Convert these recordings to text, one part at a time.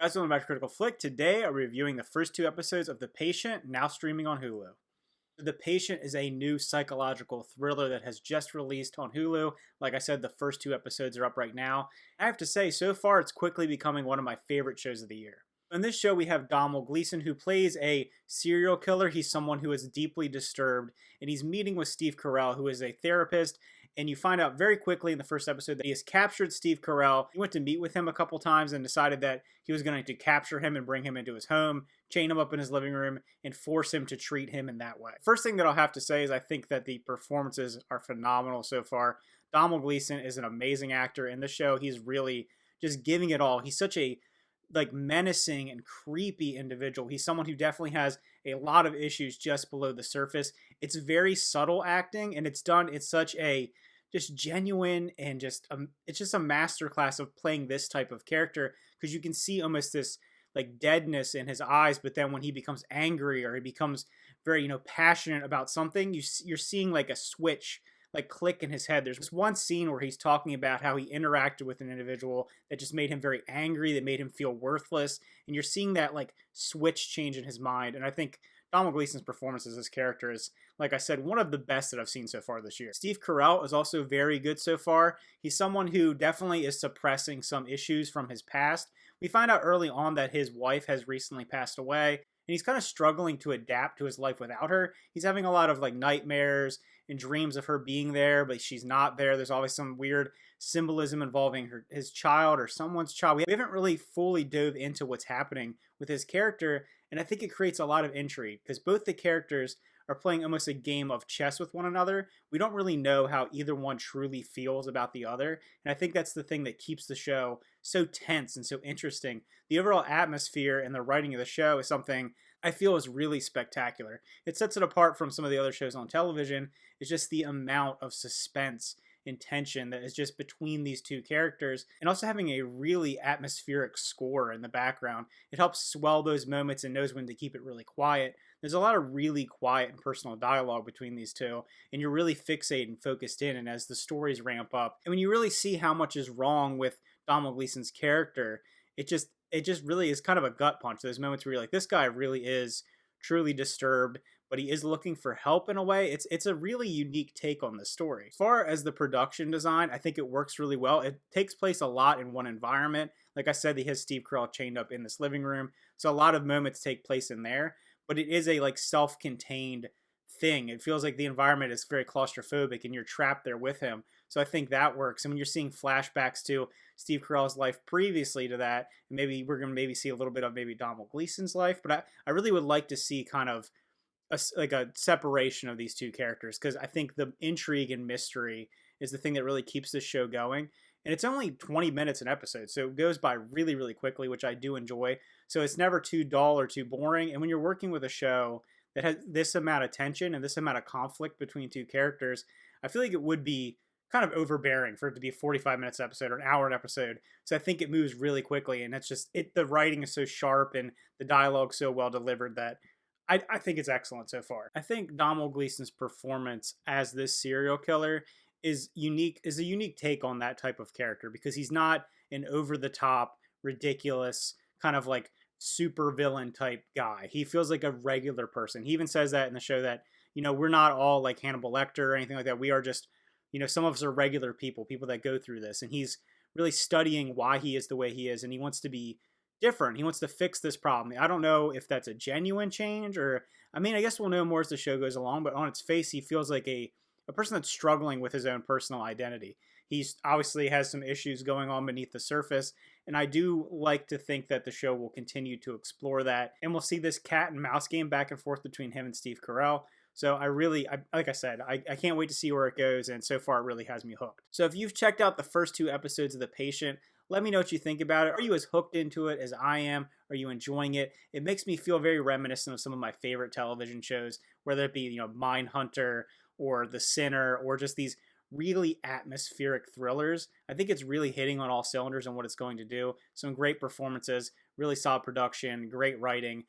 Guys, welcome back to Critical Flick. Today, I'm reviewing the first two episodes of The Patient, now streaming on Hulu. The Patient is a new psychological thriller that has just released on Hulu. Like I said, the first two episodes are up right now. I have to say, so far, it's quickly becoming one of my favorite shows of the year. In this show, we have Domhnall Gleeson, who plays a serial killer. He's someone who is deeply disturbed, and he's meeting with Steve Carell, who is a therapist. And you find out very quickly in the first episode that he has captured Steve Carell. He went to meet with him a couple times and decided that he was going to capture him and bring him into his home, chain him up in his living room, and force him to treat him in that way. First thing that I'll have to say is I think that the performances are phenomenal so far. Domhnall Gleeson is an amazing actor in the show. He's really just giving it all. He's such a menacing and creepy individual. He's someone who definitely has a lot of issues just below the surface. It's very subtle acting, and it's done in such a just genuine and it's just a masterclass of playing this type of character, because you can see almost this like deadness in his eyes, but then when he becomes angry or he becomes very passionate about something, you're seeing like a switch like click in his head. There's this one scene where he's talking about how he interacted with an individual that just made him very angry, that made him feel worthless, and you're seeing that like switch change in his mind. And I think Domhnall Gleeson's performance as this character is, like I said, one of the best that I've seen so far this year. Steve Carell is also very good so far. He's someone who definitely is suppressing some issues from his past. We find out early on that his wife has recently passed away, and he's kind of struggling to adapt to his life without her. He's having a lot of like nightmares and dreams of her being there, but she's not there. There's always some weird symbolism involving his child or someone's child. We haven't really fully dove into what's happening with his character, and I think it creates a lot of intrigue because both the characters are playing almost a game of chess with one another. We don't really know how either one truly feels about the other, and I think that's the thing that keeps the show so tense and so interesting. The overall atmosphere and the writing of the show is something I feel is really spectacular. It sets it apart from some of the other shows on television. It's just the amount of suspense and tension that is just between these two characters, and also having a really atmospheric score in the background. It helps swell those moments and knows when to keep it really quiet. There's a lot of really quiet and personal dialogue between these two, and you're really fixated and focused in, and as the stories ramp up, and when you really see how much is wrong with Domhnall Gleeson's character, it just really is kind of a gut punch. Those moments where you're like, this guy really is truly disturbed, but he is looking for help in a way. It's a really unique take on the story. As far as the production design, I think it works really well. It takes place a lot in one environment. Like I said, he has Steve Carell chained up in this living room, so a lot of moments take place in there, but it is a like self-contained thing. It feels like the environment is very claustrophobic and you're trapped there with him. So I think that works. And when you're seeing flashbacks to Steve Carell's life previously to that, and maybe we're going to maybe see a little bit of maybe Domhnall Gleeson's life, but I really would like to see kind of a separation of these two characters, because I think the intrigue and mystery is the thing that really keeps this show going. And it's only 20 minutes an episode, so it goes by really, really quickly, which I do enjoy. So it's never too dull or too boring. And when you're working with a show that has this amount of tension and this amount of conflict between two characters, I feel like it would be kind of overbearing for it to be a 45 minutes episode or an hour an episode. So I think it moves really quickly, and the writing is so sharp and the dialogue so well delivered that I think it's excellent so far. I think Domhnall Gleeson's performance as this serial killer is a unique take on that type of character, because he's not an over-the-top, ridiculous, kind of like super villain type guy. He feels like a regular person. He even says that in the show that, we're not all like Hannibal Lecter or anything like that. We are just, some of us are regular people that go through this. And he's really studying why he is the way he is, and he wants to be different. He wants to fix this problem. I don't know if that's a genuine change, or, I guess we'll know more as the show goes along, but on its face, he feels like a person that's struggling with his own personal identity. He's obviously has some issues going on beneath the surface, and I do like to think that the show will continue to explore that, and we'll see this cat and mouse game back and forth between him and Steve Carell. So like I said, I can't wait to see where it goes, and so far it really has me hooked. So if you've checked out the first two episodes of The Patient, let me know what you think about it. Are you as hooked into it as I am? Are you enjoying it? It makes me feel very reminiscent of some of my favorite television shows, whether it be, Mindhunter or The Sinner, or just these really atmospheric thrillers. I think it's really hitting on all cylinders on what it's going to do. Some great performances, really solid production, great writing.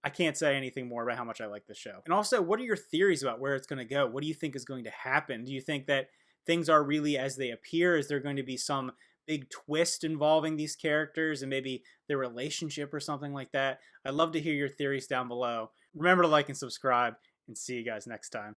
I can't say anything more about how much I like this show. And also, what are your theories about where it's going to go? What do you think is going to happen? Do you think that things are really as they appear? Is there going to be some big twist involving these characters and maybe their relationship or something like that. I'd love to hear your theories down below. Remember to like and subscribe, and see you guys next time.